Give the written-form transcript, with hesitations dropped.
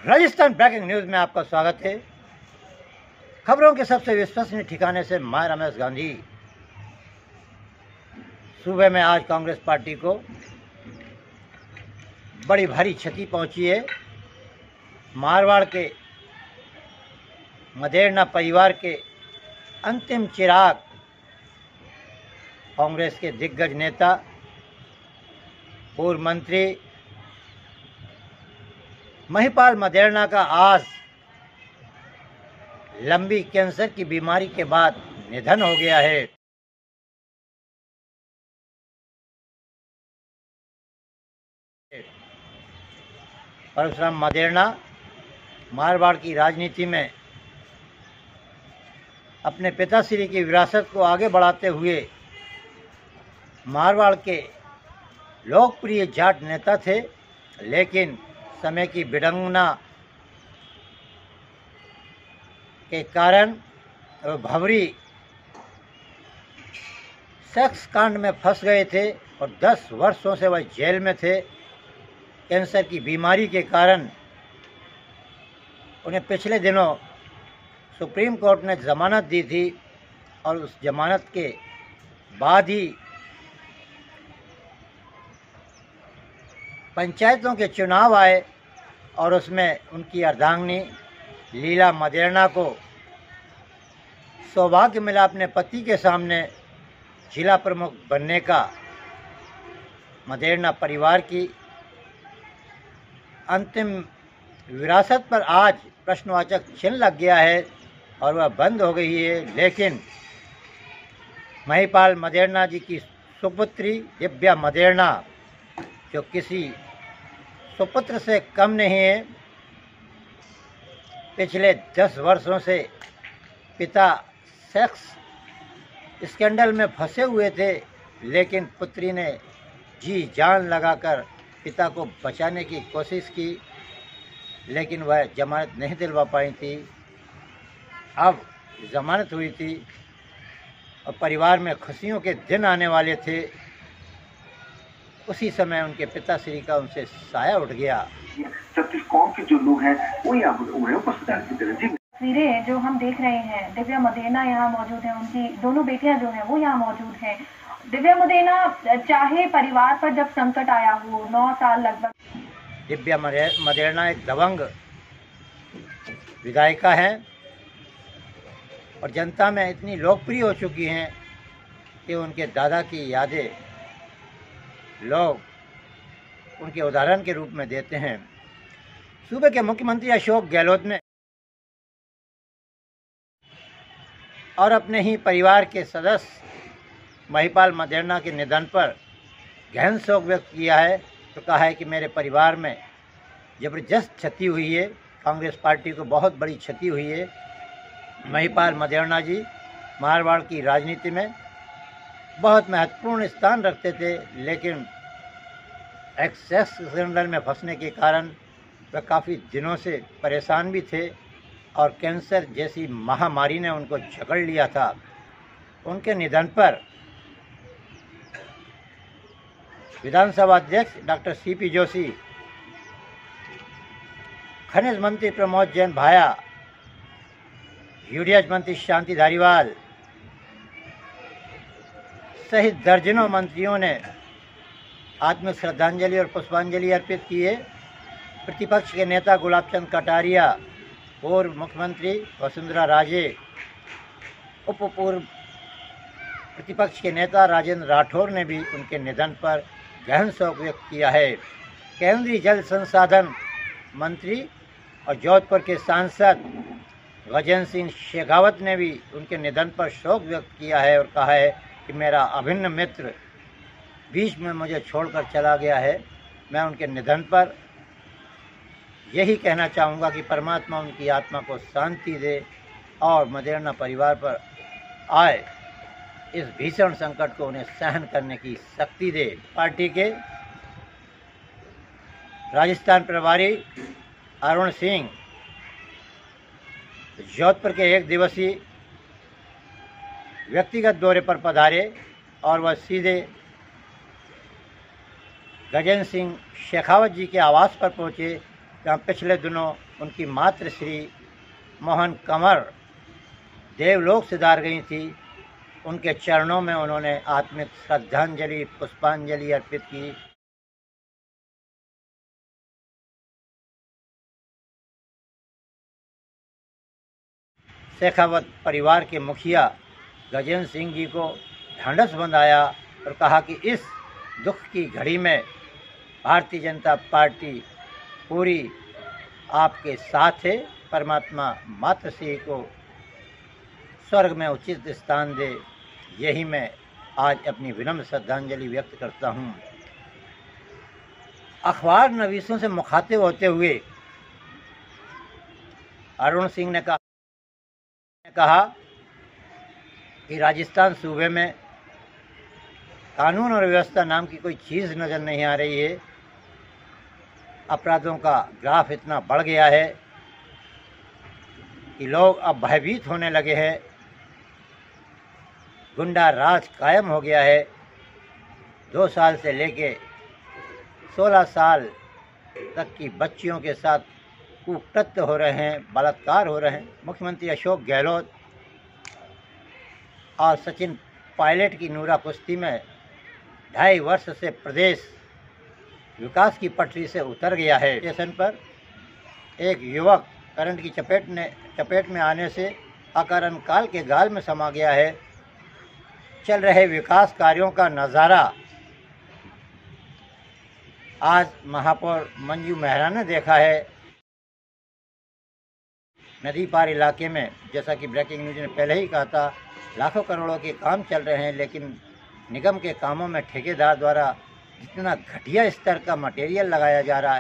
Rajasthan breaking news में आपका स्वागत है। खबरों के सबसे विश्वसनीय ठिकाने से मैं रमेश गांधी। सूबे में आज कांग्रेस पार्टी को बड़ी भारी क्षति पहुंची है। मारवाड़ के मदेरणा परिवार के अंतिम चिराग कांग्रेस के दिग्गज नेता, पूर्व मंत्री महिपाल मदेरणा का आज लंबी कैंसर की बीमारी के बाद निधन हो गया है। परशुराम मदेरणा मारवाड़ की राजनीति में अपने पिताश्री की विरासत को आगे बढ़ाते हुए मारवाड़ के लोकप्रिय जाट नेता थे, लेकिन समय की विडंबना के कारण भंवरी सेक्स कांड में फंस गए थे और 10 वर्षों से वह जेल में थे। कैंसर की बीमारी के कारण उन्हें पिछले दिनों सुप्रीम कोर्ट ने ज़मानत दी थी और उस ज़मानत के बाद ही पंचायतों के चुनाव आए और उसमें उनकी अर्धांगिनी लीला मदेरणा को सौभाग्य मिला अपने पति के सामने जिला प्रमुख बनने का। मदेरणा परिवार की अंतिम विरासत पर आज प्रश्नवाचक चिन्ह लग गया है और वह बंद हो गई है, लेकिन महिपाल मदेरणा जी की सुपुत्री दिव्या मदेरणा, जो किसी सुपुत्र से कम नहीं है, पिछले 10 वर्षों से पिता सेक्स स्कैंडल में फंसे हुए थे, लेकिन पुत्री ने जी जान लगाकर पिता को बचाने की कोशिश की, लेकिन वह जमानत नहीं दिलवा पाई थी। अब जमानत हुई थी और परिवार में खुशियों के दिन आने वाले थे। उसी समय उनके पिताश्री का उनसे साया उठ गया। छत्तीस कौम के जो लोग हैं वो यहाँ उपस्थित। तस्वीरें जो हम देख रहे हैं, दिव्या मदेरणा यहाँ मौजूद है, उनकी दोनों बेटियां जो हैं वो यहाँ मौजूद हैं। दिव्या मदेरणा चाहे परिवार पर जब संकट आया हो, 9 साल लगभग। दिव्या मदेरणा एक दबंग विधायिका हैं और जनता में इतनी लोकप्रिय हो चुकी हैं कि उनके दादा की यादें लोग उनके उदाहरण के रूप में देते हैं। सूबे के मुख्यमंत्री अशोक गहलोत ने और अपने ही परिवार के सदस्य महिपाल मदेरणा के निधन पर गहन शोक व्यक्त किया है। तो कहा है कि मेरे परिवार में जबरदस्त क्षति हुई है, कांग्रेस पार्टी को बहुत बड़ी क्षति हुई है। महिपाल मदेरणा जी मारवाड़ की राजनीति में बहुत महत्वपूर्ण स्थान रखते थे, लेकिन एक सेक्स स्कैंडल में फंसने के कारण वह काफ़ी दिनों से परेशान भी थे और कैंसर जैसी महामारी ने उनको जकड़ लिया था। उनके निधन पर विधानसभा अध्यक्ष डॉक्टर सीपी जोशी, खनिज मंत्री प्रमोद जैन भाया, यूडीएच मंत्री शांति धारीवाल सहित दर्जनों मंत्रियों ने आत्मिक श्रद्धांजलि और पुष्पांजलि अर्पित की है। प्रतिपक्ष के नेता गुलाबचंद कटारिया, पूर्व मुख्यमंत्री वसुंधरा राजे, उप पूर्व प्रतिपक्ष के नेता राजेंद्र राठौर ने भी उनके निधन पर गहन शोक व्यक्त किया है। केंद्रीय जल संसाधन मंत्री और जोधपुर के सांसद गजेंद्र सिंह शेखावत ने भी उनके निधन पर शोक व्यक्त किया है और कहा है कि मेरा अभिन्न मित्र बीच में मुझे छोड़कर चला गया है। मैं उनके निधन पर यही कहना चाहूँगा कि परमात्मा उनकी आत्मा को शांति दे और मदेरणा परिवार पर आए इस भीषण संकट को उन्हें सहन करने की शक्ति दे। पार्टी के राजस्थान प्रभारी अरुण सिंह जोधपुर के 1 दिवसीय व्यक्तिगत दौरे पर पधारे और वह सीधे गजेंद्र सिंह शेखावत जी के आवास पर पहुंचे जहाँ पिछले दिनों उनकी मातृश्री मोहन कंवर देवलोक सिधार गई थी, उनके चरणों में उन्होंने आत्मिक श्रद्धांजलि पुष्पांजलि अर्पित की। शेखावत परिवार के मुखिया गजेंद्र सिंह जी को ढांढस बंधाया और कहा कि इस दुख की घड़ी में भारतीय जनता पार्टी पूरी आपके साथ है। परमात्मा मातृश्री को स्वर्ग में उचित स्थान दे, यही मैं आज अपनी विनम्र श्रद्धांजलि व्यक्त करता हूँ। अखबार नवीसों से मुखातिब होते हुए अरुण सिंह ने कहा कि राजस्थान सूबे में कानून और व्यवस्था नाम की कोई चीज़ नज़र नहीं आ रही है। अपराधों का ग्राफ इतना बढ़ गया है कि लोग अब भयभीत होने लगे हैं। गुंडा राज कायम हो गया है। 2 साल से लेके 16 साल तक की बच्चियों के साथ कुकृत्य हो रहे हैं, बलात्कार हो रहे हैं। मुख्यमंत्री अशोक गहलोत और सचिन पायलट की नूरा कुश्ती में 2.5 वर्ष से प्रदेश विकास की पटरी से उतर गया है। स्टेशन पर एक युवक करंट की चपेट में आने से अकारण काल के गाल में समा गया है। चल रहे विकास कार्यों का नज़ारा आज महापौर मंजू मेहरा ने देखा है। नदी पार इलाके में, जैसा कि ब्रेकिंग न्यूज ने पहले ही कहा था, लाखों करोड़ों के काम चल रहे हैं, लेकिन निगम के कामों में ठेकेदार द्वारा जितना घटिया स्तर का मटेरियल लगाया जा रहा है।